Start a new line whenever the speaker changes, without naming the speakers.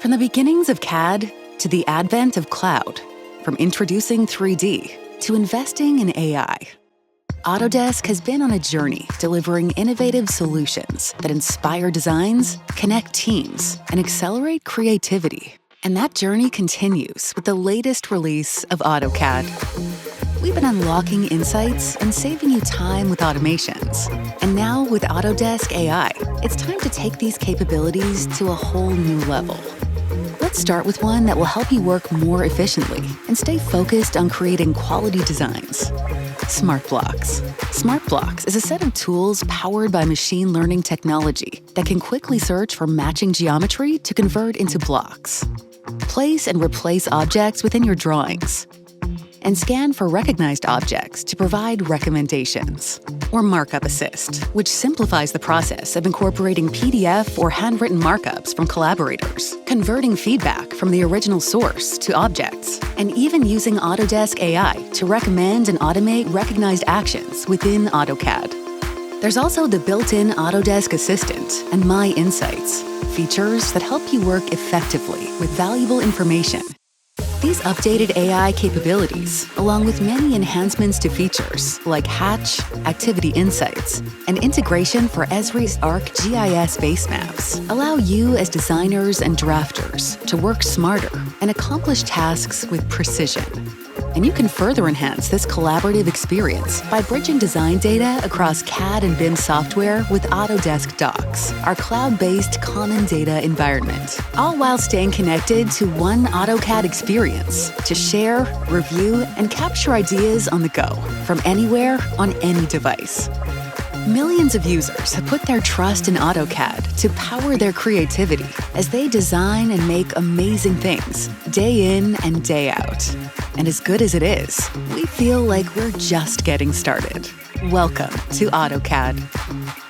From the beginnings of CAD to the advent of cloud, from introducing 3D to investing in AI, Autodesk has been on a journey delivering innovative solutions that inspire designs, connect teams, and accelerate creativity. And that journey continues with the latest release of AutoCAD. We've been unlocking insights and saving you time with automations. And now with Autodesk AI, it's time to take these capabilities to a whole new level. Let's start with one that will help you work more efficiently and stay focused on creating quality designs. Smart Blocks. Smart Blocks is a set of tools powered by machine learning technology that can quickly search for matching geometry to convert into blocks. Place and replace objects within your drawings, and scan for recognized objects to provide recommendations. Or Markup Assist, which simplifies the process of incorporating PDF or handwritten markups from collaborators, converting feedback from the original source to objects, and even using Autodesk AI to recommend and automate recognized actions within AutoCAD. There's also the built-in Autodesk Assistant and My Insights, features that help you work effectively with valuable information. These updated AI capabilities, along with many enhancements to features like Hatch, Activity Insights, and integration for Esri's ArcGIS base maps, allow you as designers and drafters to work smarter and accomplish tasks with precision. And you can further enhance this collaborative experience by bridging design data across CAD and BIM software with Autodesk Docs, our cloud-based common data environment, all while staying connected to one AutoCAD experience to share, review, and capture ideas on the go, from anywhere on any device. Millions of users have put their trust in AutoCAD to power their creativity as they design and make amazing things day in and day out. And as good as it is, we feel like we're just getting started. Welcome to AutoCAD.